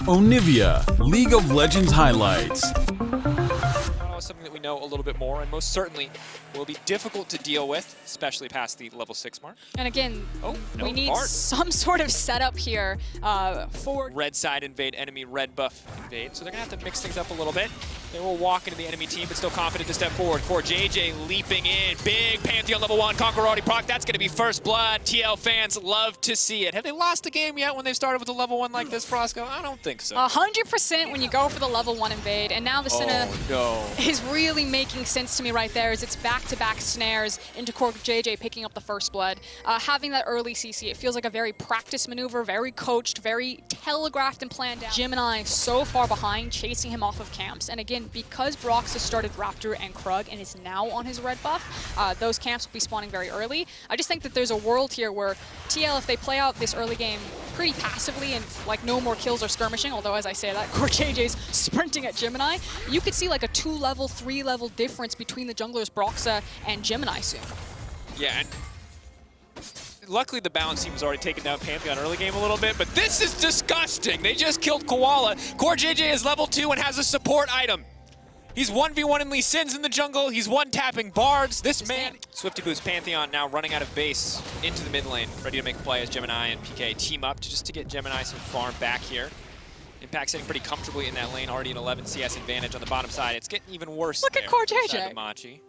Onivia, League of Legends highlights. Something that we know a little bit more and most certainly will be difficult to deal with, especially past the level 6 mark. And again, we need Bard. some sort of setup here for Red side invade, enemy red buff invade. So they're going to have to mix things up a little bit. They will walk into the enemy team, but still confident to step forward. For JJ leaping in. Big Pantheon level 1, Conquer already proc. That's going to be first blood. TL fans love to see it. Have they lost a game yet when they started with a level 1 like this, Frosco? I don't think so. 100% when you go for the level 1 invade. And now the Senna no. is really making sense to me right there as it's back-to-back snares into Core JJ picking up the first blood. Having that early CC, it feels like a very practiced maneuver, very coached, very telegraphed and planned out. Gemini so far behind, chasing him off of camps. And again, because Brox has started Raptor and Krug and is now on his red buff, those camps will be spawning very early. I just think that there's a world here where TL, if they play out this early game pretty passively and like no more kills or skirmishing, although as I say that, Core JJ's sprinting at Gemini, you could see like a 2-level, 3-level difference between the junglers Broxa and Gemini soon. Yeah, and luckily the balance team has already taken down Pantheon early game a little bit, but this is disgusting. They just killed Koala. Core JJ is level 2 and has a support item. He's 1v1 in Lee Sin's in the jungle. He's one-tapping Bards. This man, Swifty Boost Pantheon now running out of base into the mid lane, ready to make a play as Gemini and PK team up just to get Gemini some farm back here. Impact sitting pretty comfortably in that lane, already an 11 CS advantage on the bottom side. It's getting even worse. Look at Core JJ. Machi.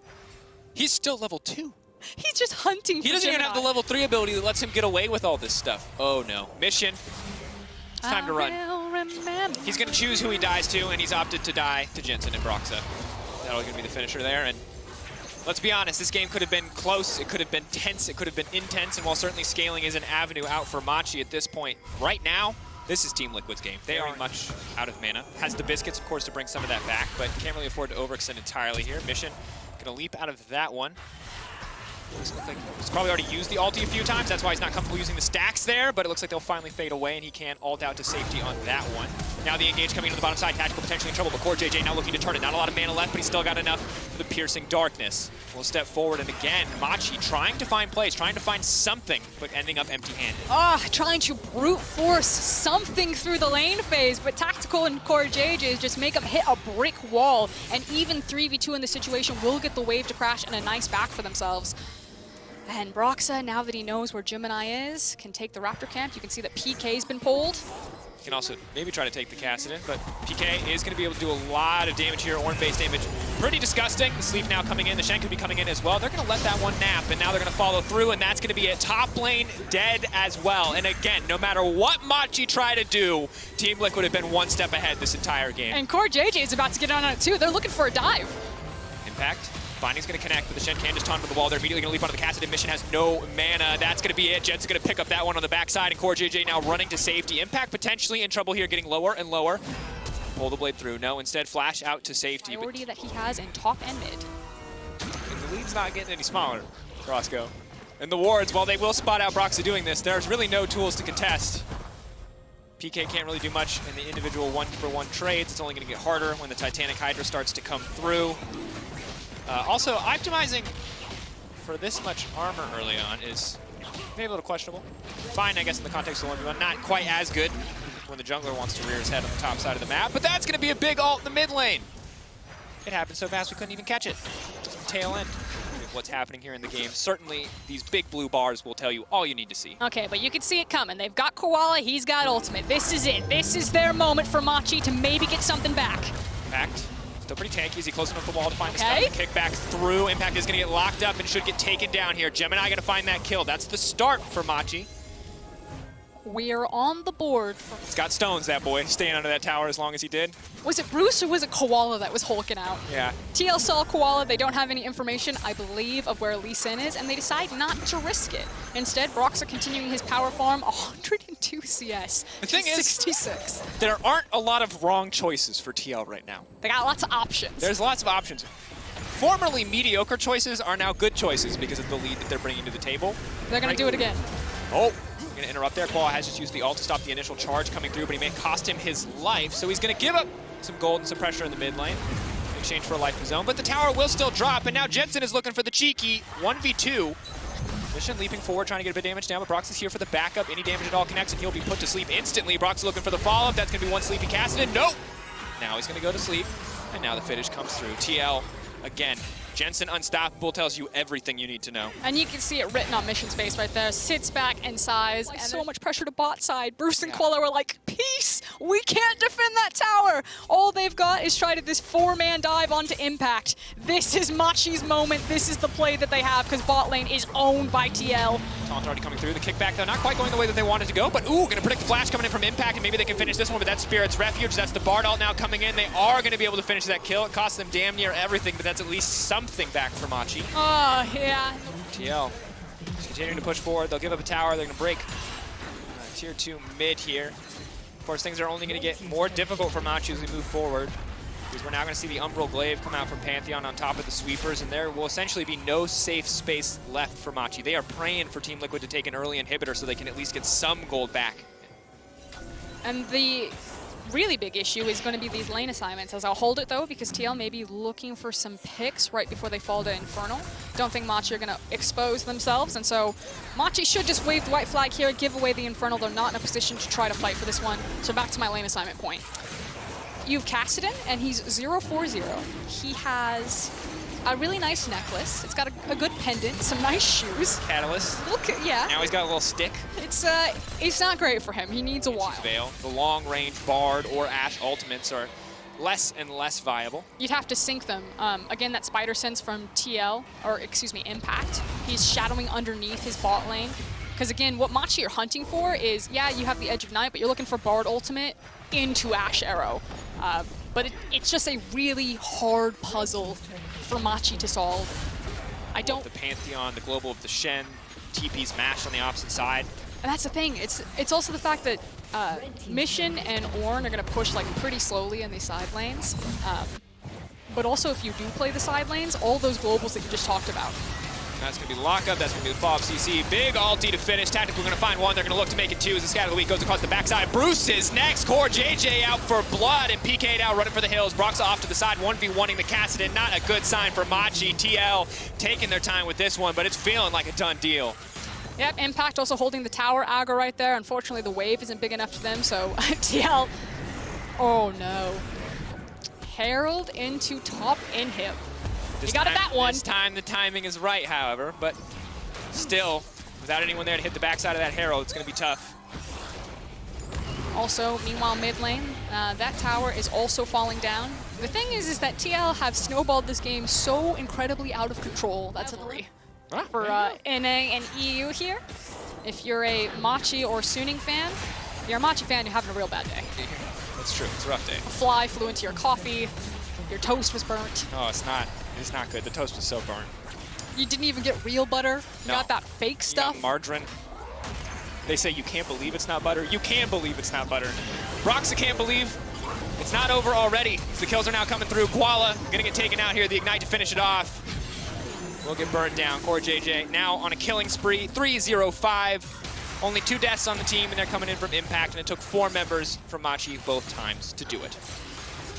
He's still level 2. He's just hunting for He doesn't even Gemini. have the level 3 ability that lets him get away with all this stuff. Oh no. Mission. It's time to run. He's going to choose who he dies to, and he's opted to die to Jensen and Broxa. That'll going to be the finisher there. And let's be honest, this game could have been close, it could have been tense, it could have been intense, and while certainly scaling is an avenue out for Machi at this point, right now, this is Team Liquid's game. They are much out of mana. Has the biscuits, of course, to bring some of that back, but can't really afford to overextend entirely here. Mission going to leap out of that one. Doesn't look like he's probably already used the ulti a few times. That's why he's not comfortable using the stacks there, but it looks like they'll finally fade away, and he can ult out to safety on that one. Now the engage coming into the bottom side, Tactical potentially in trouble, but Core JJ now looking to turn it. Not a lot of mana left, but he's still got enough for the piercing darkness. We'll step forward, and again, Machi trying to find plays, trying to find something, but ending up empty-handed. Trying to brute force something through the lane phase, but Tactical and Core JJ just make him hit a brick wall, and even 3v2 in this situation will get the wave to crash and a nice back for themselves. And Broxa, now that he knows where Gemini is, can take the Raptor camp. You can see that PK's been pulled. You can also maybe try to take the Kassadin, but PK is going to be able to do a lot of damage here, Ornn-based damage. Pretty disgusting. The Sleep now coming in. The Shen could be coming in as well. They're going to let that one nap, and now they're going to follow through, and that's going to be it. Top lane dead as well. And again, no matter what Machi tried to do, Team Liquid have been one step ahead this entire game. And Core JJ is about to get on it too. They're looking for a dive. Impact. Binding's going to connect, but the Shen can just taunt for the wall. They're immediately going to leap onto the Kassadin. Mission has no mana. That's going to be it. Jen's going to pick up that one on the backside, and Core JJ now running to safety. Impact potentially in trouble here, getting lower and lower. Pull the blade through. No, instead flash out to safety. Priority that he has in top and mid. And the lead's not getting any smaller, Roscoe. And the wards, while they will spot out Broxa doing this, there's really no tools to contest. PK can't really do much in the individual one-for-one trades. It's only going to get harder when the Titanic Hydra starts to come through. Also, optimizing for this much armor early on is maybe a little questionable. Fine, I guess, in the context of 1v1. Not quite as good when the jungler wants to rear his head on the top side of the map, but that's going to be a big ult in the mid lane. It happened so fast we couldn't even catch it. Just the tail end of what's happening here in the game. Certainly, these big blue bars will tell you all you need to see. Okay, but you can see it coming. They've got Koala, he's got ultimate. This is it. This is their moment for Machi to maybe get something back. Impact. Still pretty tanky. Is he close enough to the wall to find the stun? Kick back through. Impact is going to get locked up and should get taken down here. Gemini going to find that kill. That's the start for Machi. We're on the board. He's got stones, that boy, staying under that tower as long as he did. Was it Bruce or was it Koala that was hulking out? Yeah. TL saw Koala. They don't have any information, I believe, of where Lee Sin is, and they decide not to risk it. Instead, Broxa continuing his power farm, 102 CS. The thing is, 66. There aren't a lot of wrong choices for TL right now. They got lots of options. There's lots of options. Formerly mediocre choices are now good choices because of the lead that they're bringing to the table. They're going to do it again. Oh. Going to interrupt there. Koala has just used the ult to stop the initial charge coming through, but he may cost him his life, so he's going to give up some gold and some pressure in the mid lane in exchange for a life of his own, but the tower will still drop, and now Jensen is looking for the cheeky 1v2 Mission leaping forward, trying to get a bit of damage down, but Brox is here for the backup. Any damage at all connects, and he'll be put to sleep instantly. Brox looking for the follow-up. That's going to be one sleepy Cassidy. Nope! Now he's going to go to sleep, and now the finish comes through. TL, again, Jensen Unstoppable tells you everything you need to know. And you can see it written on Mission's face right there. Sits back in size. And so much pressure to bot side. Bruce and Quilla were like, peace! We can't defend that tower! All they've got is tried this 4-man dive onto Impact. This is Machi's moment. This is the play that they have because bot lane is owned by TL. Taunt already coming through. The kickback, though, not quite going the way that they wanted to go, but ooh, gonna predict the flash coming in from Impact, and maybe they can finish this one, but that's Spirit's Refuge. That's the Bard ult now coming in. They are gonna be able to finish that kill. It costs them damn near everything, but that's at least something back for Machi. Oh, yeah. TL just continuing to push forward. They'll give up a tower. They're going to break tier 2 mid here. Of course, things are only going to get more difficult for Machi as we move forward, because we're now going to see the Umbral Glaive come out from Pantheon on top of the sweepers, and there will essentially be no safe space left for Machi. They are praying for Team Liquid to take an early inhibitor so they can at least get some gold back. And the really big issue is going to be these lane assignments, as I'll hold it though, because TL may be looking for some picks right before they fall to Infernal. Don't think Machi are going to expose themselves, and so Machi should just wave the white flag here, give away the Infernal. They're not in a position to try to fight for this one. So back to my lane assignment point. You have Kassadin, and he's 0-4-0. He has a really nice necklace. It's got a good pendant, some nice shoes. Catalyst. Look, yeah. Now he's got a little stick. It's not great for him. He needs a while. Veil. The long-range Bard or Ashe ultimates are less and less viable. You'd have to sync them. Again, that Spider Sense from TL, or excuse me, Impact. He's shadowing underneath his bot lane. Because again, what Machi are hunting for is, yeah, you have the Edge of Night, but you're looking for Bard ultimate into Ashe Arrow. But it's just a really hard puzzle for Machi to solve. I don't... The Pantheon, the Global of the Shen, TP's mashed on the opposite side. And that's the thing. It's also the fact that Mission and Ornn are going to push like pretty slowly in these side lanes. But also, if you do play the side lanes, all those globals that you just talked about. That's going to be the lockup. That's going to be the follow-up CC. Big ulti to finish. Tactical going to find one. They're going to look to make it two as the Scat of the Week goes across the backside. Bruce is next. Core JJ out for blood, and PK now running for the hills. Brox off to the side, 1v1ing the Kassadin. Not a good sign for Machi. TL taking their time with this one, but it's feeling like a done deal. Yep, Impact also holding the tower aggro right there. Unfortunately, the wave isn't big enough to them, so TL... Oh, no. Herald into top inhib. You got it that one. This time the timing is right, however, but still, without anyone there to hit the backside of that Herald, it's going to be tough. Also, meanwhile, mid lane, that tower is also falling down. The thing is that TL have snowballed this game so incredibly out of control. That's a 3 for NA and EU here. If you're a Machi or Suning fan, if you're a Machi fan, you're having a real bad day. That's true. It's a rough day. A fly flew into your coffee. Your toast was burnt. Oh, it's not. It's not good. The toast was so burnt. You didn't even get real butter. You got that fake stuff. You got margarine. They say you can't believe it's not butter. You can believe it's not butter. Broxa can't believe it's not over already. The kills are now coming through. Koala gonna get taken out here. The Ignite to finish it off. Will get burned down. Core JJ now on a killing spree. 3-0-5. Only 2 deaths on the team, and they're coming in from Impact, and it took 4 members from Machi both times to do it.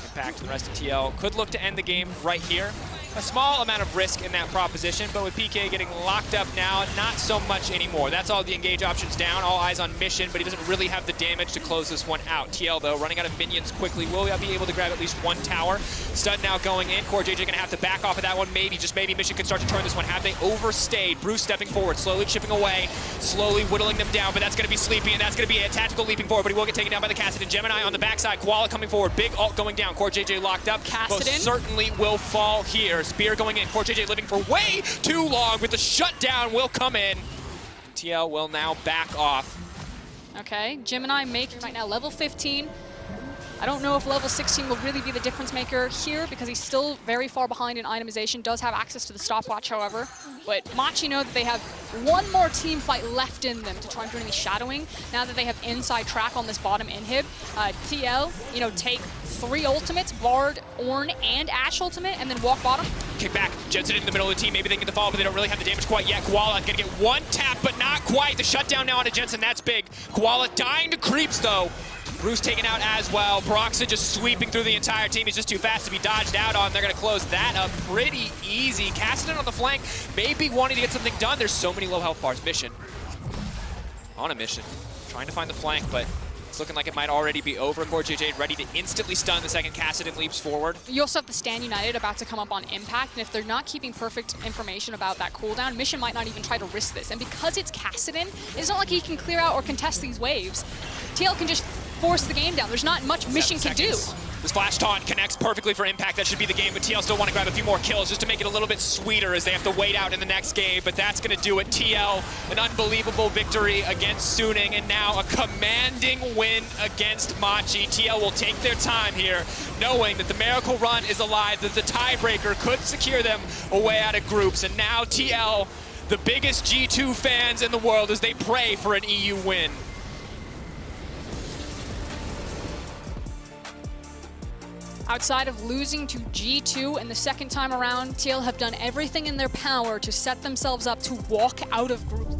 Impact and the rest of TL could look to end the game right here. A small amount of risk in that proposition, but with PK getting locked up now, not so much anymore. That's all the engage options down, all eyes on Mission, but he doesn't really have the damage to close this one out. TL, though, running out of minions quickly. Will be able to grab at least 1 tower. Stun now going in. Core JJ gonna have to back off of that one. Maybe, just maybe, Mission can start to turn this one. Have they overstayed? Bruce stepping forward, slowly chipping away, slowly whittling them down, but that's gonna be Sleepy, and that's gonna be a tactical leaping forward, but he will get taken down by the Kassadin. Gemini on the backside, Koala coming forward, big ult going down. Core JJ locked up. Kassadin most certainly will fall here. Spear going in. Core JJ living for way too long, with the shutdown will come in. TL will now back off. Okay, Gemini making right now level 15. I don't know if level 16 will really be the difference maker here because he's still very far behind in itemization, does have access to the stopwatch, however. But Machi know that they have one more team fight left in them to try and do any shadowing now that they have inside track on this bottom inhib. TL, you know, take 3 ultimates, Bard, Ornn, and Ashe ultimate, and then walk bottom. Kick back, Jensen in the middle of the team. Maybe they can get the follow, but they don't really have the damage quite yet. Koala gonna get 1 tap, but not quite. The shutdown now onto Jensen, that's big. Koala dying to creeps, though. Bruce taken out as well. Broxa just sweeping through the entire team. He's just too fast to be dodged out on. They're going to close that up pretty easy. Cassidy on the flank, maybe wanting to get something done. There's so many low health bars. Mission. On a mission. Trying to find the flank, but it's looking like it might already be over. CoreJJ ready to instantly stun the second Cassidy leaps forward. You also have the Stand United about to come up on Impact, and if they're not keeping perfect information about that cooldown, Mission might not even try to risk this. And because it's Cassidy, it's not like he can clear out or contest these waves. TL can just force the game down. There's not much Mission can do. This flash taunt connects perfectly for Impact. That should be the game, but TL still want to grab a few more kills just to make it a little bit sweeter as they have to wait out in the next game, but that's going to do it. TL, an unbelievable victory against Suning, and now a commanding win against Machi. TL will take their time here, knowing that the Miracle Run is alive, that the tiebreaker could secure them a way out of groups, and now TL, the biggest G2 fans in the world, as they pray for an EU win. Outside of losing to G2 and the second time around, TL have done everything in their power to set themselves up to walk out of groups.